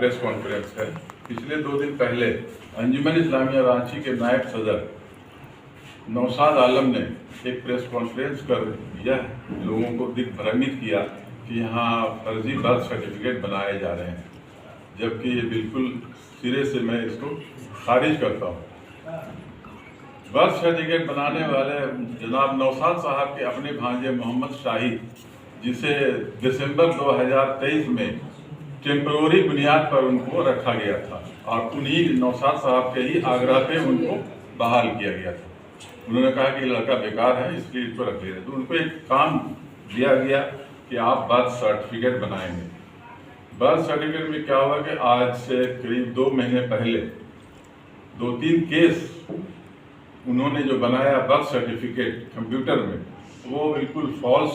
Press conference है। पिछले 2 दिन पहले अंजुमन इस्लामिया रांची के नायब सदर नौशाद आलम ने एक प्रेस कॉन्फ्रेंस कर यह लोगों को दिग्भ्रमित किया कि यहाँ फर्जी बर्थ सर्टिफिकेट बनाए जा रहे हैं, जबकि ये बिल्कुल सिरे से मैं इसको खारिज करता हूँ। बर्थ सर्टिफिकेट बनाने वाले जनाब नौशाद साहब के अपने भांजे मोहम्मद शाहिद, जिसे दिसंबर 2023 में टेम्पररी बुनियाद पर उनको रखा गया था और उन्हीं नौशाद साहब के ही आग्रह पे उनको बहाल किया गया था। उन्होंने कहा कि लड़का बेकार है, इसलिए इसको रख लिया। तो उनको एक काम दिया गया कि आप बर्थ सर्टिफिकेट बनाएंगे। बर्थ सर्टिफिकेट में क्या हुआ कि आज से करीब 2 महीने पहले 2-3 केस उन्होंने जो बनाया बर्थ सर्टिफिकेट कंप्यूटर में, वो बिल्कुल फॉल्स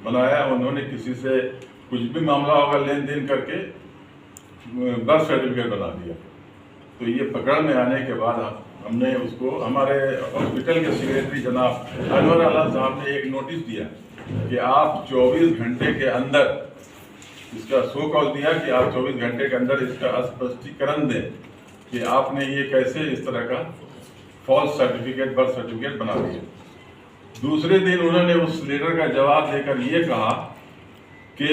बनाया। उन्होंने किसी से कुछ भी मामला होगा लेन देन करके बर्थ सर्टिफिकेट बना दिया। तो ये पकड़ में आने के बाद हमने उसको, हमारे हॉस्पिटल के सेक्रेटरी जनाब अनवर आला साहब ने एक नोटिस दिया कि आप 24 घंटे के अंदर इसका शो कॉल दिया कि आप 24 घंटे के अंदर इसका स्पष्टीकरण दें कि आपने ये कैसे इस तरह का फॉल्स सर्टिफिकेट बर्थ सर्टिफिकेट बना दिया। दूसरे दिन उन्होंने उस लेटर का जवाब देकर ये कहा कि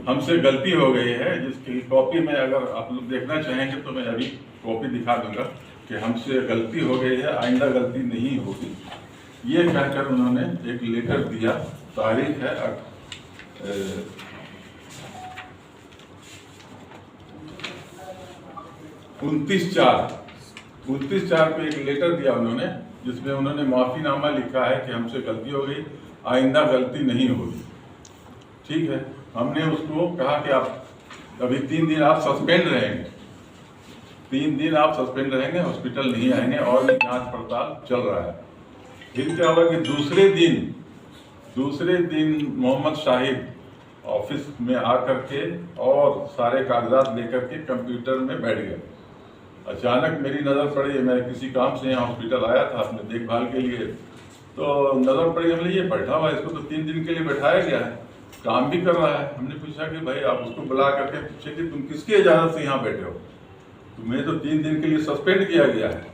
हमसे गलती हो गई है, जिसकी कॉपी में अगर आप लोग देखना चाहेंगे तो मैं अभी कॉपी दिखा दूंगा कि हमसे गलती हो गई है, आइंदा गलती नहीं होगी। ये कहकर उन्होंने एक लेटर दिया। तारीख है 29/4 पे एक लेटर दिया उन्होंने, जिसमें उन्होंने माफ़ीनामा लिखा है कि हमसे गलती हो गई, आइंदा गलती नहीं होगी। ठीक है, हमने उसको कहा कि आप अभी 3 दिन आप सस्पेंड रहेंगे, 3 दिन आप सस्पेंड रहेंगे, हॉस्पिटल नहीं आएंगे और भी जांच पड़ताल चल रहा है। फिर क्या हुआ कि दूसरे दिन मोहम्मद शाहिद ऑफिस में आकर के और सारे कागजात लेकर के कंप्यूटर में बैठ गए। अचानक मेरी नज़र पड़ी, मैं किसी काम से यहाँ हॉस्पिटल आया था अपने देखभाल के लिए, तो नज़र पड़ी, हमने ये बैठा हुआ, इसको तो 3 दिन के लिए बैठाया गया है, काम भी कर रहा है। हमने पूछा कि भाई आप उसको बुला करके पूछे कि तुम किसकी इजाज़त से यहाँ बैठे हो, तुम्हें तो 3 दिन के लिए सस्पेंड किया गया है।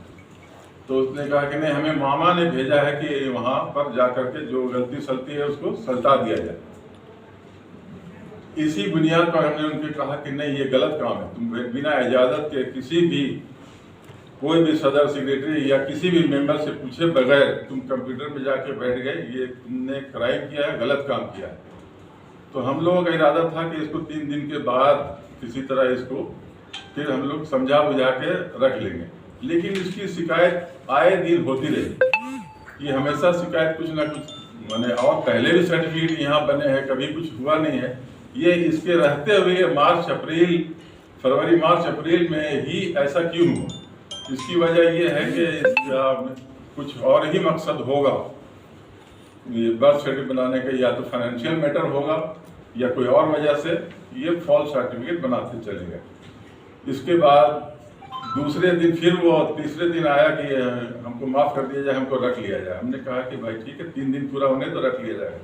तो उसने कहा कि नहीं, हमें मामा ने भेजा है कि वहाँ पर जा करके जो गलती सलती है उसको सलटा दिया जाए। इसी बुनियाद पर हमने उनके कहा कि नहीं, ये गलत काम है, तुम बिना इजाज़त के किसी भी कोई भी सदर सेक्रेटरी या किसी भी मेंबर से पूछे बगैर तुम कंप्यूटर में जाके बैठ गए, ये तुमने क्राइम किया है, गलत काम किया है। तो हम लोगों का इरादा था कि इसको 3 दिन के बाद किसी तरह इसको फिर हम लोग समझा बुझा के रख लेंगे, लेकिन इसकी शिकायत आए दिन होती रही। ये हमेशा शिकायत कुछ ना कुछ मैंने, और पहले भी सर्टिफिकेट यहाँ बने हैं, कभी कुछ हुआ नहीं है। ये इसके रहते हुए फरवरी मार्च अप्रैल में ही ऐसा क्यों हुआ? इसकी वजह ये है कि इसका कुछ और ही मकसद होगा। ये बर्थ सर्टिफिकेट बनाने का या तो फाइनेंशियल मैटर होगा या कोई और वजह से ये फॉल्स सर्टिफिकेट बनाते चले गए। इसके बाद दूसरे दिन फिर वो तीसरे दिन आया कि हमको माफ़ कर दिया जाए, हमको रख लिया जाए। हमने कहा कि भाई ठीक है, 3 दिन पूरा होने तो रख लिया जाए।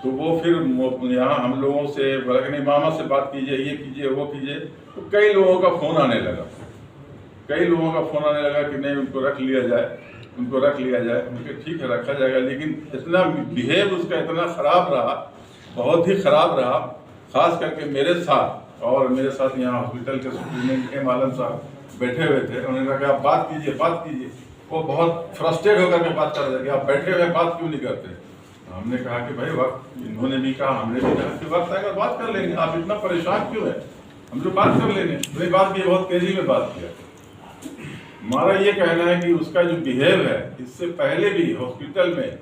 तो वो फिर यहाँ हम लोगों से बोला कि नहीं, मामा से बात कीजिए, ये कीजिए, वो कीजिए। तो कई लोगों का फ़ोन आने लगा कि नहीं, उनको रख लिया जाए। उनके ठीक है, रखा जाएगा, लेकिन इतना बिहेव उसका इतना ख़राब रहा, बहुत ही ख़राब रहा, ख़ास करके मेरे साथ। और मेरे साथ यहाँ हॉस्पिटल के सुप्रीटेंडेंट एम आलम साहब बैठे हुए थे। उन्होंने कहा आप बात कीजिए। वो बहुत फ्रस्ट्रेट होकर के बात कर रहे थे कि आप बैठे हुए बात क्यों नहीं करते। हमने कहा कि भाई वक्त, इन्होंने भी कहा, हमने भी कहा कि वक्त आएगा बात कर लेंगे, आप इतना परेशान क्यों है, हम लोग बात कर लेंगे। तो बात की, बहुत तेजी में बात किया। हमारा ये कहना है कि उसका जो बिहेव है, इससे पहले भी हॉस्पिटल में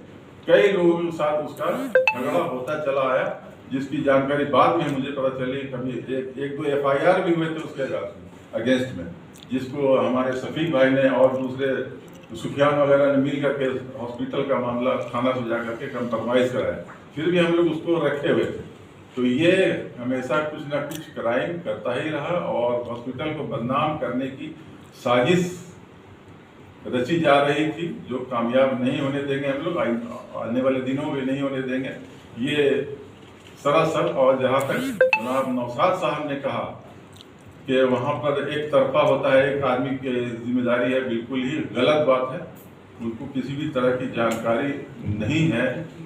कई लोगों के साथ उसका झगड़ा होता चला आया, जिसकी जानकारी बाद में मुझे पता चली। कभी एक 2 FIR भी हुए थे उसके अगेंस्ट में, जिसको हमारे शफीक भाई ने और दूसरे सुफियान वगैरह ने मिल करके हॉस्पिटल का मामला थाना से जा करके कंप्रोमाइज़ कराया। फिर भी हम लोग उसको रखे हुए थे। तो ये हमेशा कुछ ना कुछ क्राइम करता ही रहा और हॉस्पिटल को बदनाम करने की साजिश रची जा रही थी, जो कामयाब नहीं होने देंगे हम लोग, आने वाले दिनों में नहीं होने देंगे ये सरासर। और जहाँ तक जनाब नौशाद साहब ने कहा कि वहाँ पर एक तरफा होता है, एक आदमी की जिम्मेदारी है, बिल्कुल ही गलत बात है। उनको किसी भी तरह की जानकारी नहीं है,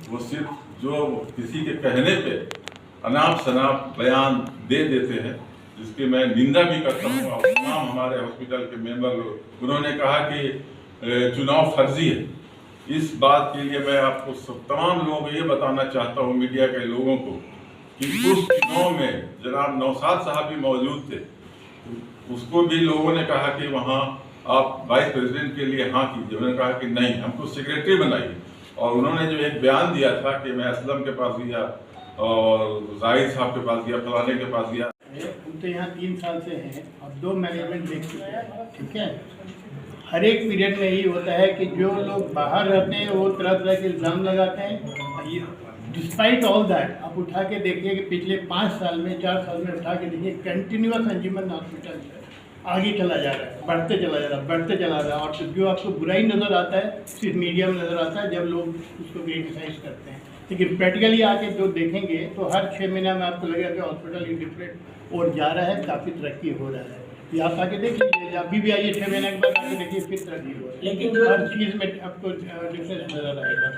वो सिर्फ जो किसी के कहने पे अनाप शनाप बयान दे देते हैं, जिसकी मैं निंदा भी करता हूँ। और तमाम हमारे हॉस्पिटल के मेंबर लोग, उन्होंने कहा कि चुनाव फर्जी है। इस बात के लिए मैं आपको तमाम लोगों को ये बताना चाहता हूँ, मीडिया के लोगों को, कि उस चुनाव में जनाब नौशाद साहब भी मौजूद थे। उसको भी लोगों ने कहा कि वहाँ आप वाइस प्रेसिडेंट के लिए हाँ कीजिए। उन्होंने कहा कि नहीं, हमको सेक्रेटरी बनाइए। और उन्होंने जो एक बयान दिया था कि मैं असलम के पास गया और जाहिद साहब के पास गया, फलाने के पास गया। हम तो यहाँ 3 साल से हैं और 2 मैनेजमेंट देख चुके हैं, ठीक है। हर एक पीरियड में यही होता है कि जो लोग बाहर रहते हैं वो तरह तरह के इल्ज़ाम लगाते हैं। डिस्पाइट ऑल दैट आप उठा के देखिए कि पिछले 5 साल में 4 साल में उठा के देखिए, कंटिन्यूअस अंजुमन हॉस्पिटल आगे चला जा रहा है, बढ़ते चला जा रहा है, बढ़ते चला जा रहा है। और जो आपको बुराई नज़र आता है सिर्फ मीडिया में नज़र आता है जब लोग उसको क्रिटिसाइज करते हैं, लेकिन प्रैक्टिकली आके जो देखेंगे तो हर 6 महीना में आपको लगेगा कि हॉस्पिटल इंडिफरेंट और जा रहा है, काफ़ी तरक्की हो रहा है। ये आप आके देख लीजिए, अभी भी आइए 6 महीने के बाद आके देखिए, फिर तरक्की हो रही है, लेकिन हर चीज़ में आपको डिफरेंस नज़र आएगा।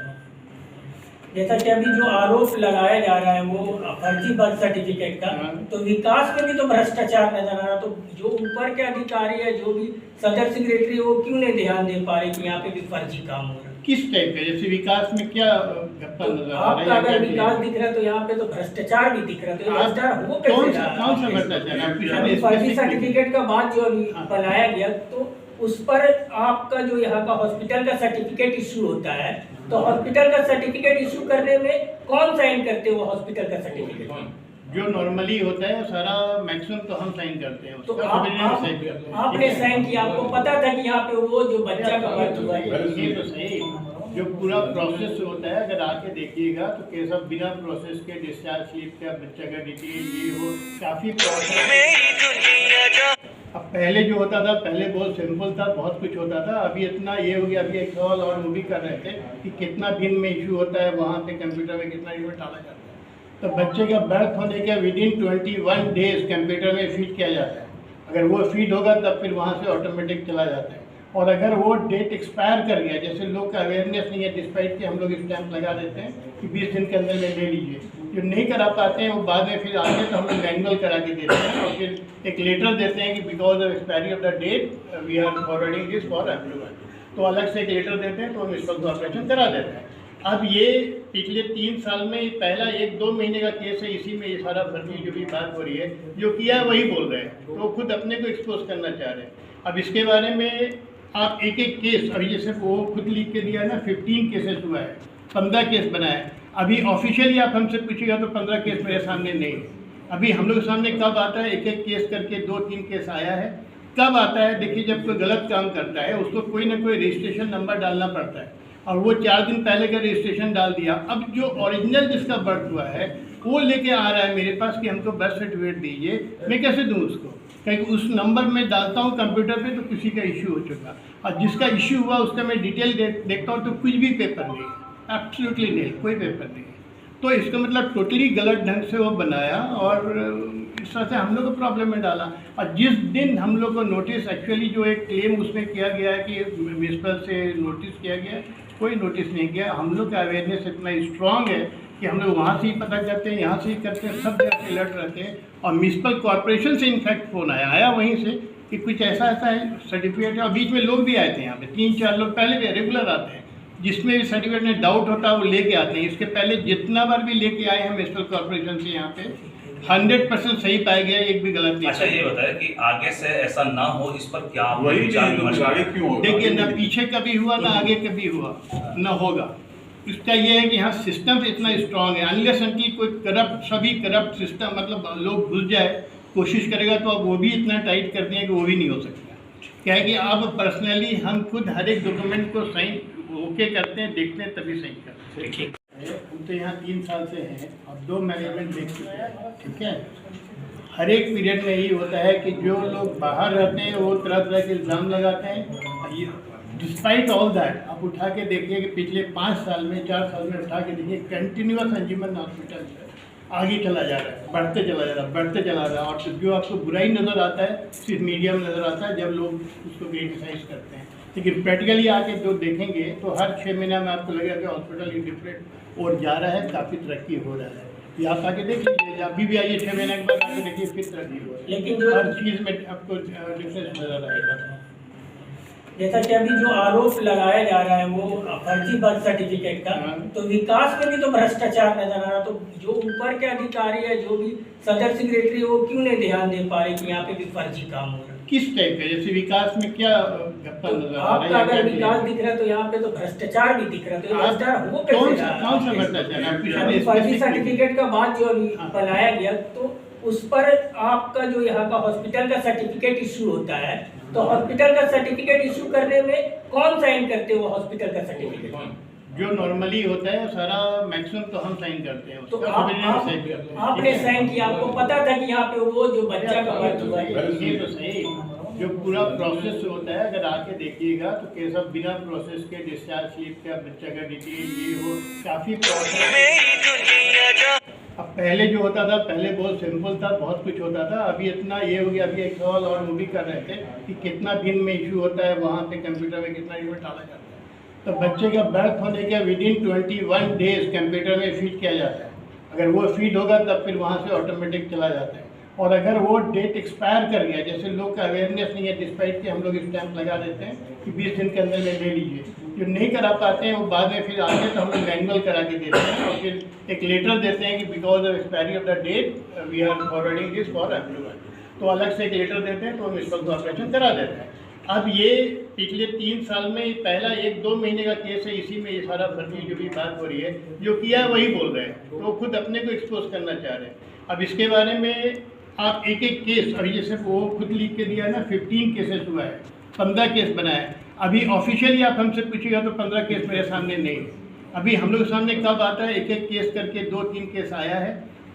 जैसा कि अभी जो आरोप लगाया जा रहा है वो फर्जी बर्थ सर्टिफिकेट का, तो विकास में भी तो भ्रष्टाचार नजर आ रहा। तो जो ऊपर के अधिकारी है, जो भी सदर सेक्रेटरी, वो क्यों नहीं ध्यान दे पा रहे कि यहाँ पे भी फर्जी काम हो रहा है? किस टाइप का? जैसे विकास में क्या गप्पा नजर आ रहा है? अगर विकास दिख रहा है तो यहाँ पे तो भ्रष्टाचार भी दिख रहा है। तो भ्रष्टाचार वो कैसे? कौन सा भ्रष्टाचार? फर्जी सर्टिफिकेट का बात जो अभी बनाया गया, तो उस पर आपका जो यहाँ का हॉस्पिटल का सर्टिफिकेट इशू होता है, तो हॉस्पिटल का सर्टिफिकेट इशू करने में कौन साइन करते हो? हॉस्पिटल का सर्टिफिकेट जो नॉर्मली होता है सारा मैक्सिमम तो हम साइन करते हैं। तो आपने साइन किया, आपको पता था कि यहाँ पे वो जो बच्चा का बर्थ हुआ है? ये तो सही, जो पूरा प्रोसेस होता है अगर आके देखिएगा तो कैसा बिना प्रोसेस के डिस्चार्ज शीट का, बच्चा का डिटेल, ये हो काफ़ी प्रोसेस। अब पहले जो होता था, पहले बहुत सिंपल था, बहुत कुछ होता था। अभी इतना ये हो गया। अभी एक सवाल और वो भी कर रहे थे कि कितना दिन में इशू होता है, वहाँ पे कंप्यूटर में कितना इशू डाला जाता है। तो बच्चे का बर्थ होने के विदिन 21 डेज कंप्यूटर में फीड किया जाता है। अगर वो फीड होगा तब फिर वहाँ से ऑटोमेटिक चला जाता है। और अगर वो डेट एक्सपायर कर गया, जैसे लोग का अवेयरनेस नहीं है, डिस्पाइट कि हम लोग स्टैंप लगा देते हैं कि 20 दिन के अंदर में ले लीजिए, जो नहीं करा पाते हैं वो बाद में फिर आगे तो हम लोग मैनुअल करा के देते हैं और फिर एक लेटर देते हैं कि because of expiry of the date we are forwarding this for approval. तो अलग से एक लेटर देते हैं, तो हम इसका ऑपरेशन करा देते हैं। अब ये पिछले 3 साल में पहला 1-2 महीने का केस है, इसी में ये सारा फर्जी जो भी बात हो रही है, जो किया है वही बोल रहे हैं, तो खुद अपने को एक्सपोज करना चाह रहे हैं। अब इसके बारे में आप एक एक केस, अभी जैसे वो खुद लिख के दिया है ना, 15 केसेस हुआ है, 15 केस बनाए। अभी ऑफिशियली आप हमसे पूछिएगा तो 15 केस मेरे सामने नहीं है। अभी हम लोग सामने कब आता है, एक एक केस करके 2-3 केस आया है। कब आता है? देखिए, जब कोई गलत काम करता है उसको कोई ना कोई रजिस्ट्रेशन नंबर डालना पड़ता है, और वो 4 दिन पहले का रजिस्ट्रेशन डाल दिया। अब जो ओरिजिनल जिसका बर्थ हुआ है वो लेके आ रहा है मेरे पास कि हमको बर्थ सर्टिफिकेट दीजिए, मैं कैसे दूँ उसको? क्योंकि उस नंबर में डालता हूँ कंप्यूटर पे तो किसी का इशू हो चुका, और जिसका इशू हुआ उसका मैं डिटेल देखता हूँ तो कुछ भी पेपर नहीं है, एब्सोल्युटली नहीं, कोई पेपर नहीं है। तो इसका मतलब टोटली गलत ढंग से वो बनाया और इस तरह से हम लोग को प्रॉब्लम में डाला। और जिस दिन हम लोग को नोटिस, एक्चुअली जो एक क्लेम उसमें किया गया है कि म्यूनिसिपल से नोटिस किया गया, कोई नोटिस नहीं किया। हम लोग का अवेयरनेस इतना स्ट्रॉन्ग है कि हम लोग वहाँ से ही पता करते हैं, यहाँ से ही करते हैं, सब जगह से अलर्ट रहते हैं। और म्यूनिसिपल कॉर्पोरेशन से इनफैक्ट फ़ोन आया वहीं से कि कुछ ऐसा है सर्टिफिकेट है। और बीच में लोग भी आए थे यहाँ पे, 3-4 लोग पहले भी रेगुलर आते हैं, जिसमें भी सर्टिफिकेट में डाउट होता है वो लेके आते हैं। इसके पहले जितना बार भी लेके आए हैं म्यूनिसिपल कॉर्पोरेशन से यहाँ पे 100% सही पाया गया, एक भी गलत नहीं। अच्छा, ये बताया कि आगे से ऐसा ना हो, इस पर क्या वही देखिए, ना पीछे कभी हुआ ना आगे कभी हुआ ना होगा। इसका ये है कि यहाँ सिस्टम इतना स्ट्रांग है, अनलेस अनटिल कोई करप्ट, सभी करप्ट सिस्टम मतलब लोग घुस जाए, कोशिश करेगा तो अब वो भी इतना टाइट कर दिए कि वो भी नहीं हो सकता। क्या है कि अब पर्सनली हम खुद हर एक डॉक्यूमेंट को साइन ओके करते हैं, देखते हैं, तभी साइन करते हैं। हम तो यहाँ 3 साल से हैं और 2 मैनेजमेंट देख चुके हैं, ठीक है। हर एक पीरियड में यही होता है कि जो लोग बाहर रहते हैं वो तरह तरह के इल्ज़ाम लगाते हैं। डिस्पाइट ऑल दैट आप उठा के देखिए कि पिछले 5 साल में 4 साल में उठा के देखिए, कंटिन्यूअस अंजुमन हॉस्पिटल आगे चला जा रहा है, बढ़ते चला जा रहा है, बढ़ते चला जा रहा है। और जो आपको बुराई नज़र आता है सिर्फ मीडिया में नज़र आता है जब लोग उसको क्रिटिसाइज करते हैं, लेकिन प्रैक्टिकली आके जो देखेंगे तो हर 6 महीना में आपको लगेगा कि हॉस्पिटल डिफरेंट और जा रहा है, काफ़ी तरक्की हो रहा है। ये आप आके देख लीजिए, अभी भी आइए 6 महीने के बाद आके देखिए फिर तरक्की हो रही है, लेकिन जो हर चीज़ में आपको डिफरेंस नज़र आएगा। जैसा कि अभी जो आरोप लगाया जा रहा है वो फर्जी बर्थ सर्टिफिकेट का, तो विकास में भी तो भ्रष्टाचार नजर आ रहा, तो जो ऊपर के अधिकारी है, जो भी सदर सेक्रेटरी, वो क्यों नहीं ध्यान दे पा रहे कि यहाँ पे भी फर्जी काम हो रहा है? किस टाइप का, जैसे विकास में क्या गप्पा नजर आ आपका रहा अगर है? विकास दिख रहा है तो यहाँ पे तो भ्रष्टाचार भी दिख रहा है, तो ये भ्रष्टाचार हो कौन कैसे सा रहा? भ्रष्टाचार? आप कुछ अभी हमें फर्जी specific- सर्टिफिकेट का बात जो अभी बनाया गया, तो उस पर आपका जो यहाँ का हॉस्पिटल का सर्टिफिकेट इशू होता है, तो हॉस्पिटल का सर्टिफिकेट इशू करने में कौन साइन करते हो हॉस्पिटल का सर्टिफिकेट? जो नॉर्मली होता है सारा मैक्सिमम तो हम साइन करते हैं तो उसका, आपने साइन किया, आपको पता था कि यहाँ पे वो जो बच्चा का बर्थ हुआ है? ये तो सही, जो पूरा प्रोसेस होता है अगर आके देखिएगा तो कैसा बिना प्रोसेस के डिस्चार्ज शीट का, बच्चा का डिटेल, ये वो काफ़ी प्रोसेस। अब पहले जो होता था, पहले बहुत सिंपल था, बहुत कुछ होता था, अभी इतना ये हो गया। अभी एक सवाल और वो भी कर रहे थे कि कितना दिन में इशू होता है, वहाँ पे कंप्यूटर में कितना दिन में डाला जाता है। तो बच्चे का बर्थ होने के विदिन 21 डेज कंप्यूटर में फीड किया जाता है। अगर वो फीड होगा तब फिर वहाँ से ऑटोमेटिक चला जाता है। और अगर वो डेट एक्सपायर कर गया, जैसे लोग का अवेयरनेस नहीं है, डिस्पाइट कि हम लोग स्टैंप लगा देते हैं कि 20 दिन के अंदर में ले लीजिए, जो नहीं करा पाते हैं वो बाद में फिर आगे तो हम लोग मैनुअल करा के देते हैं और फिर एक लेटर देते हैं कि because of expiry of the date we are forwarding this for approval, तो अलग से एक लेटर देते हैं, तो हम इसका ऑपरेशन करा देते हैं। अब ये पिछले 3 साल में पहला 1-2 महीने का केस है, इसी में ये सारा फर्जी जो भी बात हो रही है, जो किया है वही बोल रहे हैं, तो वो खुद अपने को एक्सपोज करना चाह रहे हैं। अब इसके बारे में आप एक एक केस, अभी जैसे वो खुद लिख के दिया ना, 15 केसेस हुआ है, 15 केस बनाए। अभी ऑफिशियली आप हमसे पूछिएगा तो 15 केस मेरे सामने नहीं है। अभी हम लोग सामने कब आता है, एक एक केस करके 2-3 केस आया है।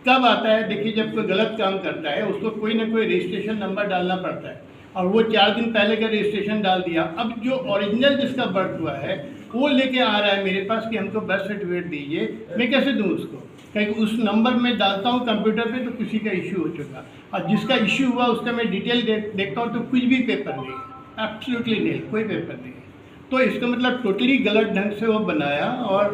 कब आता है, देखिए जब कोई गलत काम करता है उसको कोई ना कोई रजिस्ट्रेशन नंबर डालना पड़ता है, और वो 4 दिन पहले का रजिस्ट्रेशन डाल दिया। अब जो ओरिजिनल जिसका बर्थ हुआ है वो लेके आ रहा है मेरे पास कि हमको बर्थ सर्टिफिकेट दीजिए, मैं कैसे दूँ उसको? क्योंकि उस नंबर में डालता हूँ कंप्यूटर पे तो किसी का इशू हो चुका, और जिसका इशू हुआ उसका मैं डिटेल देखता हूँ तो कुछ भी पेपर नहीं है, एब्सोल्युटली नहीं, कोई पेपर नहीं है। तो इसका मतलब टोटली गलत ढंग से वो बनाया और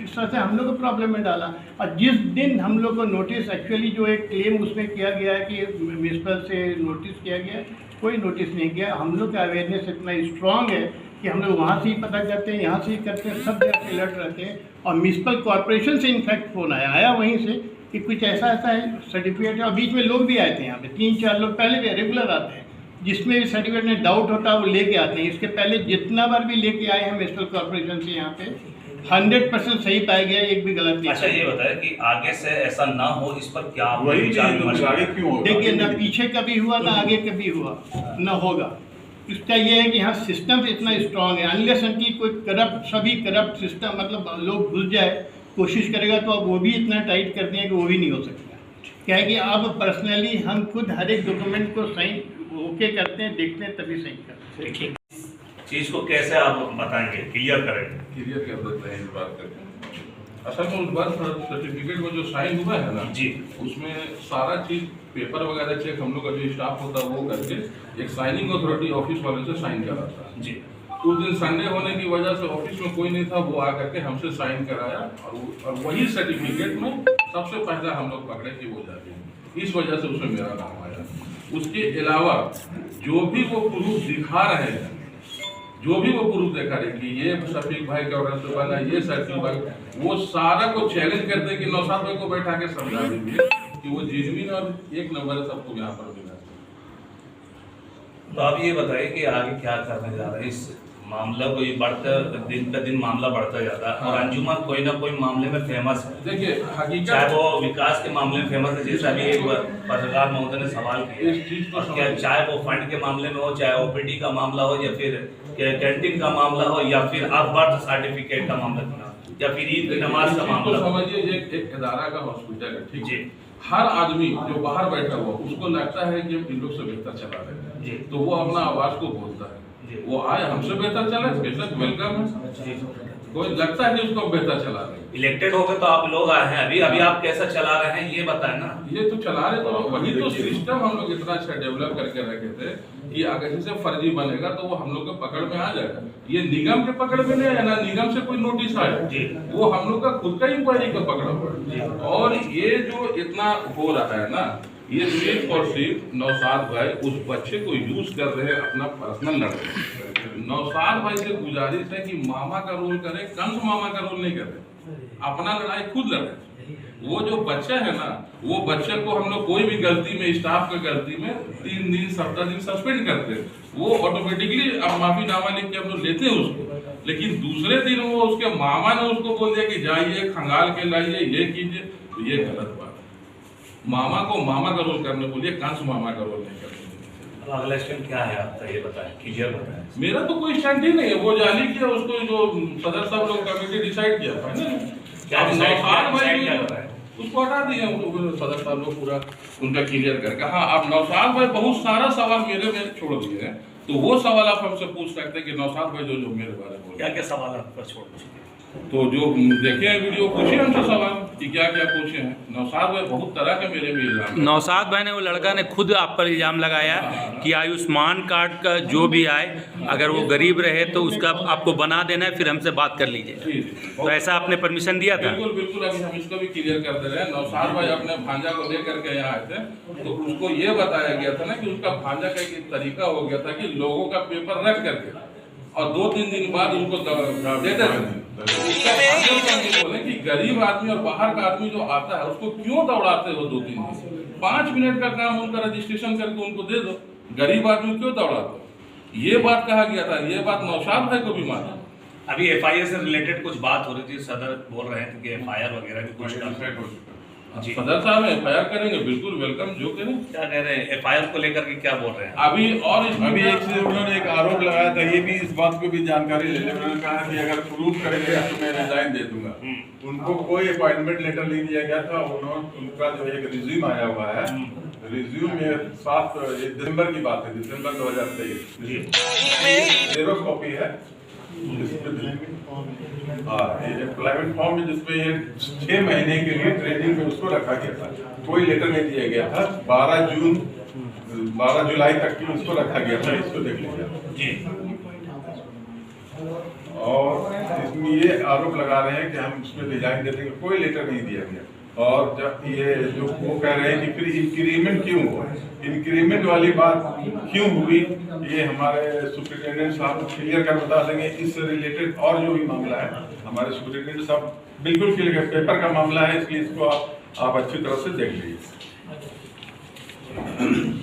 इस तरह से हम लोग को प्रॉब्लम में डाला। और जिस दिन हम लोग को नोटिस, एक्चुअली जो एक क्लेम उसमें किया गया है कि म्यूनसिपल से नोटिस किया गया, कोई नोटिस नहीं किया। हम लोग का अवेयरनेस इतना स्ट्रांग है कि हम लोग वहाँ से ही पता करते हैं, यहाँ से ही करते हैं, सब जगह से अलर्ट रहते हैं। और म्यूनसिपल कॉर्पोरेशन से इनफैक्ट फ़ोन आया वहीं से कि कुछ ऐसा है सर्टिफिकेट है। और बीच में लोग भी आए थे यहाँ पे, 3-4 लोग पहले भी रेगुलर आते हैं, जिसमें भी सर्टिफिकेट में डाउट होता है वो लेके आते हैं। इसके पहले जितना बार भी लेके आए हैं म्यूनसिपल कॉर्पोरेशन से यहाँ पे 100% सही पाया गया, एक भी गलत नहीं। अच्छा, ये बताया कि आगे से ऐसा ना हो, इस पर क्या वही विचार चीज तो विमर्श फिर आगे क्यों होगा? देखिए, ना पीछे कभी हुआ ना आगे कभी हुआ ना होगा। इसका ये है कि यहाँ सिस्टम इतना स्ट्रांग है, अनलेस अनटिल कोई करप्ट, सभी करप्ट सिस्टम मतलब लोग घुस जाए, कोशिश करेगा तो अब वो भी इतना टाइट कर दिए कि वो भी नहीं हो सकता। क्या है कि अब पर्सनली हम खुद हर एक डॉक्यूमेंट को साइन ओके करते हैं, देखते हैं, तभी साइन करते हैं। चीज को कैसे आप बताएंगे, क्लियर करेंगे? क्लियर कर देते हैं इस बात करके। असल में उस बर्थ सर्टिफिकेट में जो साइन हुआ है ना जी, उसमें सारा चीज पेपर वगैरह चेक हम लोग का जो स्टाफ होता है वो करके एक साइनिंग अथॉरिटी ऑफिस वाले से साइन कराता है जी। उस दिन संडे होने की वजह से ऑफिस में कोई नहीं था, वो आकर के हमसे साइन कराया और वही सर्टिफिकेट में सबसे पहले हम लोग पकड़े कि वो जाते हैं। इस वजह से उसमें मेरा नाम आया। उसके अलावा जो भी वो प्रूफ दिखा रहे हैं, जो भी वो प्रूफ दिखा रहे कि ये शफीक भाई का ऑर्डर से बना, ये शफीक भाई, वो सारा को चैलेंज करते कि नौशाद भाई को बैठा के समझा दीजिए कि वो जेन्युइन और एक नंबर है, सबको यहाँ पर मिला। तो आप ये बताइए कि आगे क्या करने जा रहे हैं? इस मामला को बढ़ता दिन का दिन मामला बढ़ता जाता है और अंजुमन कोई ना कोई मामले में फेमस है। देखिए हकीकत, चाहे वो विकास के मामले में फेमस है, जैसा अभी एक पत्रकार महोदय ने सवाल किया, इस चीज को क्या चाहे वो फंड के मामले में हो, चाहे ओपीडी का मामला हो, या फिर कैंटीन का मामला हो, या फिर अब बर्थ सर्टिफिकेट का मामला हो, या फिर ईद की नमाज का मामला हो। समझिए ये एक इदारा का हॉस्पिटल है, ठीक जी। हर आदमी जो बाहर बैठा हुआ उसको लगता है कि इन लोग से बेहतर चला रहे हैं जी। तो वो अपना आवाज को बोलता है, जी। वो आए हमसे बेहतर चले, बेशक वेलकम है। जी। कोई लगता है कि उसको बेहतर चला रहे हैं। इलेक्टेड हो गए तो आप लोग आए हैं, अभी आप कैसा चला रहे हैं ये बताएं ना। ये तो चला रहे तो वही तो सिस्टम हम लोग इतना अच्छा डेवलप करके रखे थे कि अगर जैसे फर्जी बनेगा तो वो हम लोग के पकड़ में आ जाएगा। ये निगम के पकड़ में नहीं है ना, निगम से कोई नोटिस आया जी, वो हम लोग का खुद का इंक्वायरी का पकड़ा हुआ है। और ये जो इतना हो रहा है ना, ये सिर्फ और सिर्फ नौशाद भाई उस बच्चे को यूज कर रहे हैं अपना पर्सनल लड़के। नौशाद भाई से गुजारिश है कि मामा का रोल करे, कंस मामा का रोल नहीं करे, अपना लड़ाई खुद लड़े। वो जो बच्चा है ना, वो बच्चे को हम लोग कोई भी गलती में, स्टाफ की गलती में 3 दिन 7 दिन सस्पेंड करते हैं, वो ऑटोमेटिकली अब माफीनामा लिख के हम लोग लेते हैं उसको। लेकिन दूसरे दिन वो उसके मामा ने उसको बोल दिया कि जाइए खंगाल के लाइए, ये कीजिए, तो ये गलत बात है। मामा को मामा का रोल करने बोलिए, कंस मामा का रोल नहीं करने बोलिए। अब अगला स्टेप क्या है आपका ये बताएं, क्लियर बताएं। मेरा तो कोई स्टैंड ही नहीं है, वो जाली किया उसको, जो सदर साहब लोग कमेटी डिसाइड किया था ना, क्या नौशाद भाई क्या बताएं? उसको हटा दिए सदर साहब लोग पूरा उनका क्लियर करके। हाँ, अब नौशाद भाई बहुत सारा सवाल मेरे में छोड़ दिए हैं, तो वो सवाल आप हमसे पूछ सकते हैं कि नौशाद भाई जो मेरे बारे में क्या क्या सवाल आप पर छोड़ दीजिए। तो जो देखे हैं वीडियो, पूछे हमसे सवाल कि क्या क्या पूछे हैं। नौशाद भाई बहुत तरह के मेरे में इल्जाम। नौशाद भाई ने, वो लड़का ने खुद आप पर इल्जाम लगाया कि आयुष्मान कार्ड का जो भी आए, अगर वो गरीब रहे तो उसका आपको बना देना है, फिर हमसे बात कर लीजिए। तो ऐसा आपने परमिशन दिया था? बिल्कुल बिल्कुल, अभी हम इसको भी क्लियर कर दे रहे हैं। नौशाद भाई अपने भांजा को लेकर के यहाँ आए थे, तो उसको ये बताया गया था ना कि उसका भांजा का एक तरीका हो गया था कि लोगों का पेपर रख करके और 2-3 दिन बाद उनको दे देते थे। बोले कि गरीब आदमी और बाहर का आदमी जो आता है उसको क्यों दौड़ाते हो 2-3 दिन? 5 मिनट का काम उनका रजिस्ट्रेशन करके उनको दे दो, गरीब आदमी क्यों दौड़ाते हो? ये बात कहा गया था, ये बात नौशाद भाई को भी माना। अभी एफआईआर से रिलेटेड कुछ बात हो रही थी, सदर बोल रहे थे कि एफआईआर वगैरह भी कुछ डिसाइड हो चुका है। सदर साहब एफआईआर करेंगे, बिल्कुल वेलकम, जो करें। क्या कह रहे हैं एफआईआर को लेकर के, क्या बोल रहे हैं अभी और अभी एक चीज उन्होंने एक आरोप लगाया था, ये भी इस बात को भी जानकारी ले लें। उन्होंने कहा कि अगर प्रूफ करेंगे तो मैं रिजाइन दे दूंगा। उनको कोई अपॉइंटमेंट लेटर नहीं दिया गया था। उनका जो एक रिज्यूम आया हुआ है, रिज्यूम में 7 दिसंबर की बात है, दिसंबर 2023 जीरो कॉपी है। एम्प्लॉयमेंट फॉर्म में जिसमें ये 6 महीने के लिए ट्रेनिंग में उसको रखा गया था, कोई लेटर नहीं दिया गया था। 12 जुलाई तक की उसको रखा गया था, इसको देख लीजिए। और इसमें ये आरोप लगा रहे हैं कि हम इसमें डिजाइन दे देंगे, कोई लेटर नहीं दिया गया। और जब ये जो वो कह रहे हैं कि फिर इंक्रीमेंट क्यों हुआ, इंक्रीमेंट वाली बात क्यों हुई, ये हमारे सुप्रिटेंडेंट साहब क्लियर कर बता देंगे। इससे रिलेटेड और जो भी मामला है हमारे सुप्रिटेंडेंट साहब बिल्कुल क्लियर, पेपर का मामला है, इसलिए इसको आप अच्छी तरह से देख लीजिए।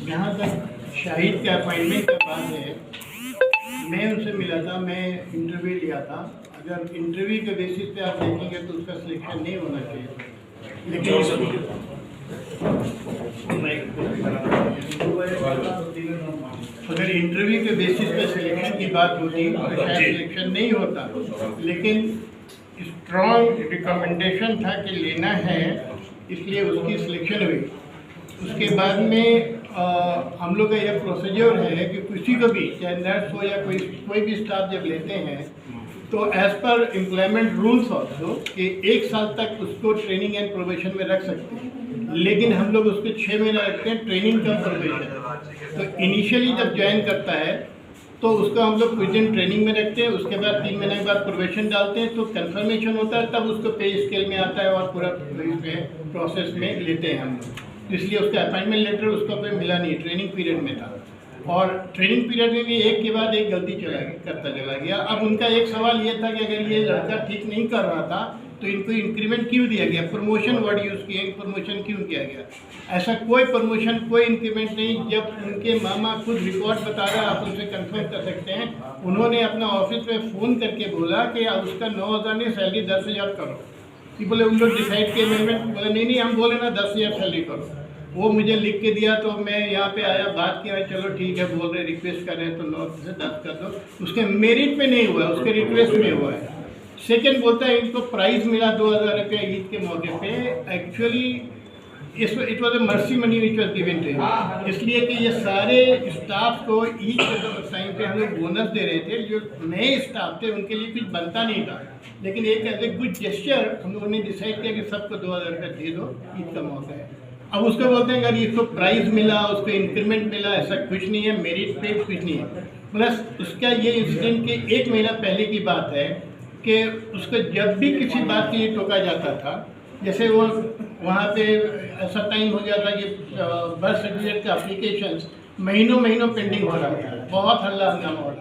जहाँ तक शाहिद के अपॉइंटमेंट का बात है, मैं उनसे मिला था, मैं इंटरव्यू लिया था। अगर इंटरव्यू के बेसिस पे आप देखेंगे तो उसका सिलेक्शन नहीं होना चाहिए, लेकिन अगर इंटरव्यू के बेसिस पे सिलेक्शन की बात होती तो शायद सिलेक्शन नहीं होता। लेकिन स्ट्रॉन्ग रिकमेंडेशन था कि लेना है, इसलिए उसकी सिलेक्शन हुई। उसके बाद में हम लोग का यह प्रोसीजर है कि किसी को भी, चाहे नर्स हो या कोई भी स्टाफ जब लेते हैं तो as per employment rules also कि 1 साल तक उसको ट्रेनिंग एंड प्रोबेशन में रख सकते हैं, लेकिन हम लोग उसको 6 महीने रखते हैं ट्रेनिंग का प्रोबेशन। तो इनिशियली जब ज्वाइन करता है तो उसको हम लोग कुछ दिन ट्रेनिंग में रखते हैं, उसके बाद 3 महीने के बाद प्रोबेशन डालते हैं, तो कंफर्मेशन होता है, तब उसको पे स्केल में आता है और पूरा प्रोसेस में लेते हैं हम लोग। इसलिए उसका अपॉइंटमेंट लेटर उसको कोई मिला नहीं, ट्रेनिंग पीरियड में था। और ट्रेनिंग पीरियड में भी एक के बाद एक गलती करता चला गया। अब उनका एक सवाल ये था कि अगर ये लड़का ठीक नहीं कर रहा था तो इनको इंक्रीमेंट क्यों दिया गया, प्रमोशन वर्ड यूज़ किए, प्रमोशन क्यों किया गया? ऐसा कोई प्रमोशन, कोई इंक्रीमेंट नहीं। जब उनके मामा खुद रिकॉर्ड बता रहे हैं, आप उनसे कंफर्म कर सकते हैं, उन्होंने अपना ऑफिस में फ़ोन करके बोला कि अब उसका 9,000 नहीं, सैलरी 10,000 करो। कि बोले उन लोग डिसाइड किए, मैनेजमेंट बोले नहीं हम बोले ना 10,000 सैलरी करो। वो मुझे लिख के दिया, तो मैं यहाँ पे आया, बात किया, चलो ठीक है, बोल रहे रिक्वेस्ट कर रहे हैं तो 9 से 10 कर दो। उसके मेरिट पे नहीं हुआ, उसके रिक्वेस्ट में हुआ है। सेकेंड बोलता है इनको प्राइज़ मिला 2,000 रुपये ईद के मौके पे। Actually it was a mercy money which was given to him, इसलिए कि ये सारे स्टाफ को ईद के टाइम जैसे हम लोग बोनस दे रहे थे, जो नए स्टाफ थे उनके लिए कुछ बनता नहीं था, लेकिन एक एज ए गुड जेस्चर हम लोगों ने डिसाइड किया कि सबको 2000 रुपये दे दो, ईद का मौका है। अब उसको बोलते हैं अगर इसको प्राइज़ मिला, उसको इंक्रीमेंट मिला, ऐसा कुछ नहीं है, मेरिट पे कुछ नहीं है। प्लस उसका ये इंसिडेंट के 1 महीना पहले की बात है कि उसको जब भी किसी बात के लिए टोका जाता था, जैसे वो वहाँ पे ऐसा टाइम हो जाता कि बर्थ सर्टिफिकेट का अप्लीकेशन महीनों पेंडिंग हो रहा था, बहुत हल्ला हंगामा हो रहा।